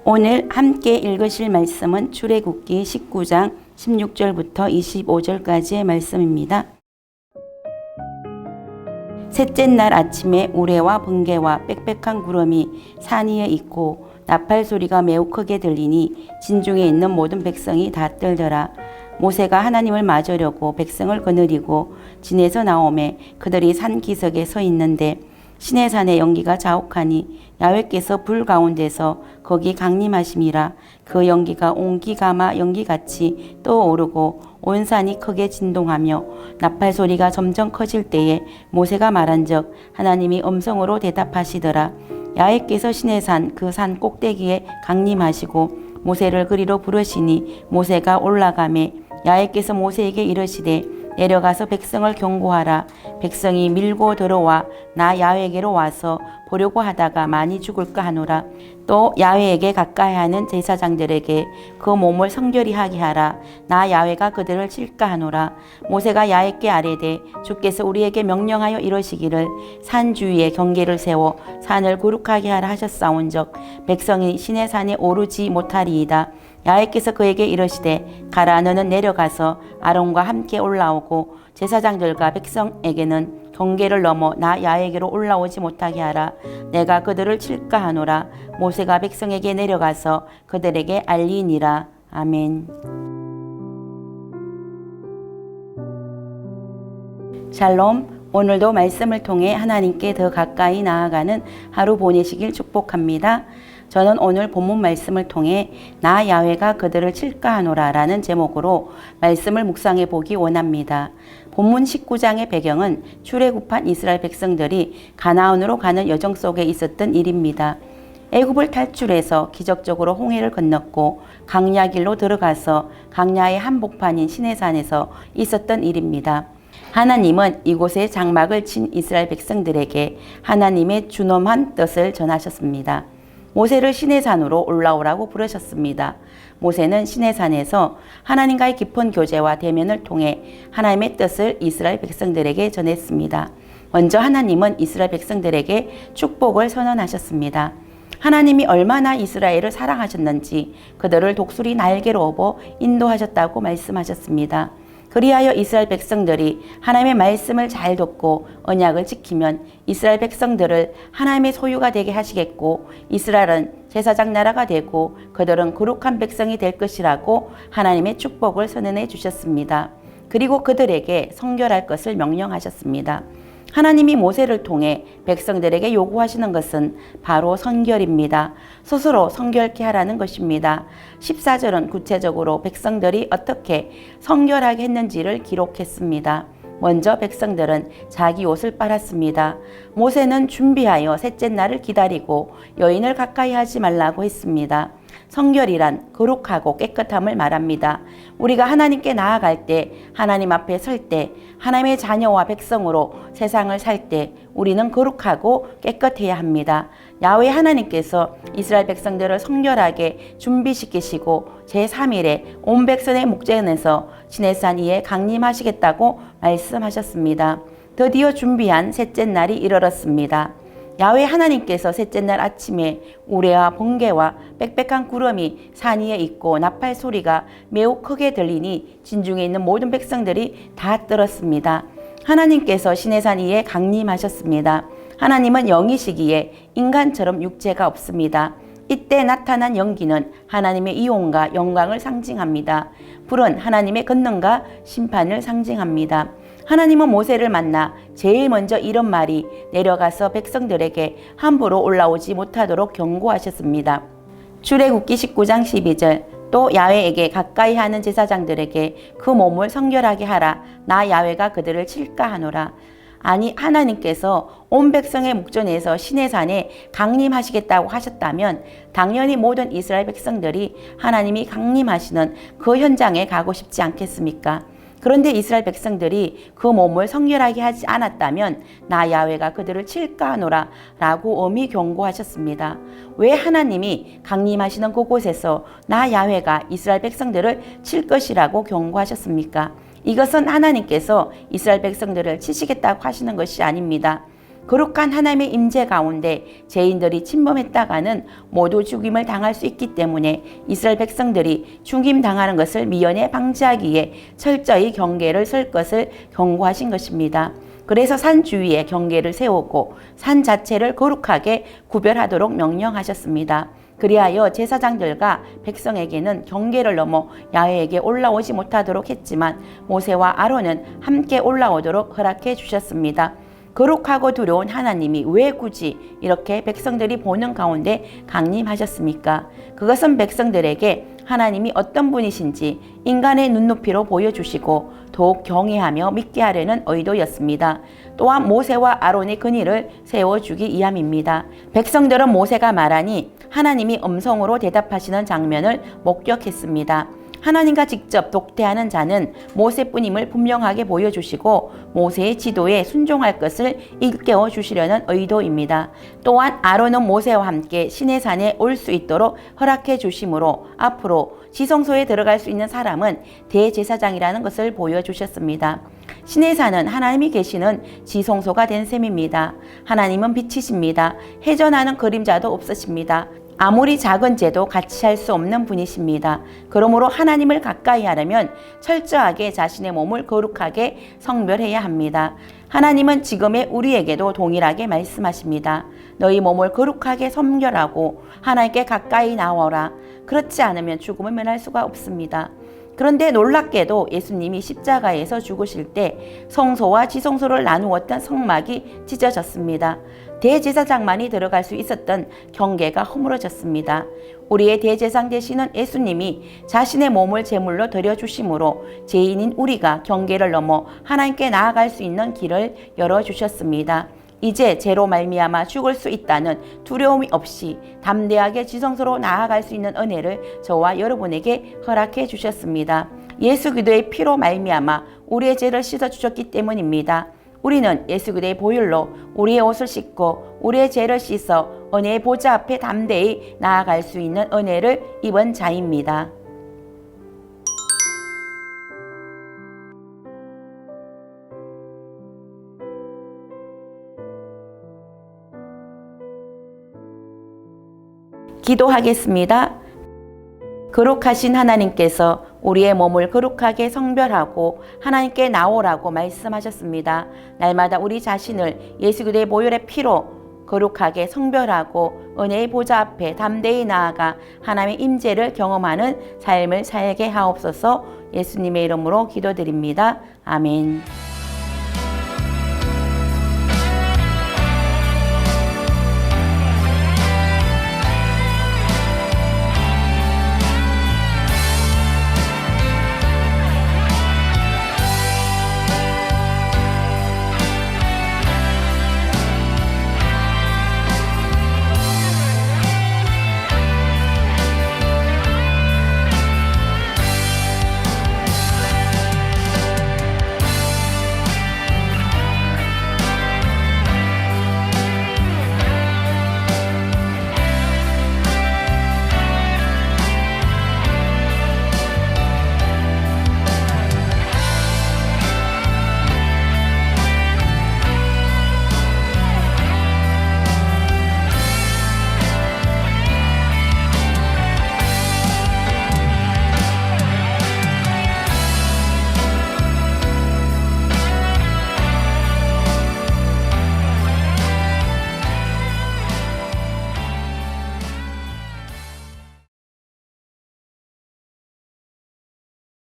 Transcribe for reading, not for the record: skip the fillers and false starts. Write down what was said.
오늘 함께 읽으실 말씀은 출애굽기 19장 16절부터 25절까지의 말씀입니다. 셋째 날 아침에 우레와 번개와 빽빽한 구름이 산 위에 있고 나팔 소리가 매우 크게 들리니 진중에 있는 모든 백성이 다 떨더라. 모세가 하나님을 맞으려고 백성을 거느리고 진에서 나오매 그들이 산 기슭에 서 있는데 시내산의 연기가 자욱하니 야훼께서 불 가운데서 거기 강림하심이라. 그 연기가 온기가마 연기같이 떠오르고 온 산이 크게 진동하며 나팔 소리가 점점 커질 때에 모세가 말한즉 하나님이 음성으로 대답하시더라. 야훼께서 시내산 그 산 꼭대기에 강림하시고 모세를 그리로 부르시니 모세가 올라가매 야훼께서 모세에게 이르시되 내려가서 백성을 경고하라. 백성이 밀고 들어와 나 야훼에게로 와서 보려고 하다가 많이 죽을까 하노라. 또 야훼에게 가까이 하는 제사장들에게 그 몸을 성결히 하게 하라. 나 야훼가 그들을 칠까 하노라. 모세가 야훼께 아뢰되 주께서 우리에게 명령하여 이러시기를 산 주위에 경계를 세워 산을 거룩하게 하라 하셨사온즉 백성이 시내산에 오르지 못하리이다. 야훼께서 그에게 이르시되 가라. 너는 내려가서 아론과 함께 올라오고 제사장들과 백성에게는 경계를 넘어 나 야훼에게로 올라오지 못하게 하라. 내가 그들을 칠까 하노라. 모세가 백성에게 내려가서 그들에게 알리니라. 아멘. 샬롬. 오늘도 말씀을 통해 하나님께 더 가까이 나아가는 하루 보내시길 축복합니다. 저는 오늘 본문 말씀을 통해 나 야훼가 그들을 칠까 하노라 라는 제목으로 말씀을 묵상해 보기 원합니다. 본문 19장의 배경은 출애굽한 이스라엘 백성들이 가나안으로 가는 여정 속에 있었던 일입니다. 애굽을 탈출해서 기적적으로 홍해를 건넜고 강야길로 들어가서 강야의 한복판인 시내산에서 있었던 일입니다. 하나님은 이곳에 장막을 친 이스라엘 백성들에게 하나님의 준엄한 뜻을 전하셨습니다. 모세를 시내산으로 올라오라고 부르셨습니다. 모세는 시내산에서 하나님과의 깊은 교제와 대면을 통해 하나님의 뜻을 이스라엘 백성들에게 전했습니다. 먼저 하나님은 이스라엘 백성들에게 축복을 선언하셨습니다. 하나님이 얼마나 이스라엘을 사랑하셨는지 그들을 독수리 날개로 업어 인도하셨다고 말씀하셨습니다. 그리하여 이스라엘 백성들이 하나님의 말씀을 잘 듣고 언약을 지키면 이스라엘 백성들을 하나님의 소유가 되게 하시겠고 이스라엘은 제사장 나라가 되고 그들은 거룩한 백성이 될 것이라고 하나님의 축복을 선언해 주셨습니다. 그리고 그들에게 성결할 것을 명령하셨습니다. 하나님이 모세를 통해 백성들에게 요구하시는 것은 바로 성결입니다. 스스로 성결케 하라는 것입니다. 14절은 구체적으로 백성들이 어떻게 성결하게 했는지를 기록했습니다. 먼저 백성들은 자기 옷을 빨았습니다. 모세는 준비하여 셋째 날을 기다리고 여인을 가까이 하지 말라고 했습니다. 성결이란 거룩하고 깨끗함을 말합니다. 우리가 하나님께 나아갈 때, 하나님 앞에 설 때, 하나님의 자녀와 백성으로 세상을 살 때 우리는 거룩하고 깨끗해야 합니다. 야훼 하나님께서 이스라엘 백성들을 성결하게 준비시키시고 제3일에 온 백성의 목전에서 시내산 위에 강림하시겠다고 말씀하셨습니다. 드디어 준비한 셋째 날이 이르렀습니다. 야훼 하나님께서 셋째 날 아침에 우레와 번개와 빽빽한 구름이 산 위에 있고 나팔 소리가 매우 크게 들리니 진중에 있는 모든 백성들이 다 떨었습니다. 하나님께서 시내산 위에 강림하셨습니다. 하나님은 영이시기에 인간처럼 육체가 없습니다. 이때 나타난 연기는 하나님의 이온과 영광을 상징합니다. 불은 하나님의 권능과 심판을 상징합니다. 하나님은 모세를 만나 제일 먼저 이런 말이 내려가서 백성들에게 함부로 올라오지 못하도록 경고하셨습니다. 출애굽기 19장 12절 또 야훼에게 가까이 하는 제사장들에게 그 몸을 성결하게 하라. 나 야훼가 그들을 칠까 하노라. 아니 하나님께서 온 백성의 목전에서 시내산에 강림하시겠다고 하셨다면 당연히 모든 이스라엘 백성들이 하나님이 강림하시는 그 현장에 가고 싶지 않겠습니까? 그런데 이스라엘 백성들이 그 몸을 성결하게 하지 않았다면 나 야훼가 그들을 칠까 하노라 라고 엄히 경고하셨습니다. 왜 하나님이 강림하시는 그곳에서 나 야훼가 이스라엘 백성들을 칠 것이라고 경고하셨습니까? 이것은 하나님께서 이스라엘 백성들을 치시겠다고 하시는 것이 아닙니다. 거룩한 하나님의 임재 가운데 죄인들이 침범했다가는 모두 죽임을 당할 수 있기 때문에 이스라엘 백성들이 죽임당하는 것을 미연에 방지하기 위해 철저히 경계를 설 것을 경고하신 것입니다. 그래서 산 주위에 경계를 세우고 산 자체를 거룩하게 구별하도록 명령하셨습니다. 그리하여 제사장들과 백성에게는 경계를 넘어 야훼에게 올라오지 못하도록 했지만 모세와 아론은 함께 올라오도록 허락해 주셨습니다. 거룩하고 두려운 하나님이 왜 굳이 이렇게 백성들이 보는 가운데 강림하셨습니까? 그것은 백성들에게 하나님이 어떤 분이신지 인간의 눈높이로 보여주시고 더욱 경외하며 믿게 하려는 의도였습니다. 또한 모세와 아론의 근위를 세워주기 위함입니다. 백성들은 모세가 말하니 하나님이 음성으로 대답하시는 장면을 목격했습니다. 하나님과 직접 독대하는 자는 모세뿐임을 분명하게 보여주시고 모세의 지도에 순종할 것을 일깨워 주시려는 의도입니다. 또한 아론은 모세와 함께 시내산에 올 수 있도록 허락해 주심으로 앞으로 지성소에 들어갈 수 있는 사람은 대제사장이라는 것을 보여주셨습니다. 시내산은 하나님이 계시는 지성소가 된 셈입니다. 하나님은 빛이십니다. 해전하는 그림자도 없으십니다. 아무리 작은 죄도 같이 할 수 없는 분이십니다. 그러므로 하나님을 가까이 하려면 철저하게 자신의 몸을 거룩하게 성별해야 합니다. 하나님은 지금의 우리에게도 동일하게 말씀하십니다. 너희 몸을 거룩하게 성별하고 하나님께 가까이 나와라. 그렇지 않으면 죽음을 면할 수가 없습니다. 그런데 놀랍게도 예수님이 십자가에서 죽으실 때 성소와 지성소를 나누었던 성막이 찢어졌습니다. 대제사장만이 들어갈 수 있었던 경계가 허물어졌습니다. 우리의 대제사장 되시는 예수님이 자신의 몸을 제물로 드려주심으로 죄인인 우리가 경계를 넘어 하나님께 나아갈 수 있는 길을 열어주셨습니다. 이제 죄로 말미암아 죽을 수 있다는 두려움이 없이 담대하게 지성소로 나아갈 수 있는 은혜를 저와 여러분에게 허락해 주셨습니다. 예수 그리스도의 피로 말미암아 우리의 죄를 씻어 주셨기 때문입니다. 우리는 예수 그리스도의 보혈로 우리의 옷을 씻고 우리의 죄를 씻어 은혜의 보좌 앞에 담대히 나아갈 수 있는 은혜를 입은 자입니다. 기도하겠습니다. 거룩하신 하나님께서 우리의 몸을 거룩하게 성별하고 하나님께 나오라고 말씀하셨습니다. 날마다 우리 자신을 예수 그리스도의 보혈의 피로 거룩하게 성별하고 은혜의 보좌 앞에 담대히 나아가 하나님의 임재를 경험하는 삶을 살게 하옵소서. 예수님의 이름으로 기도드립니다. 아멘.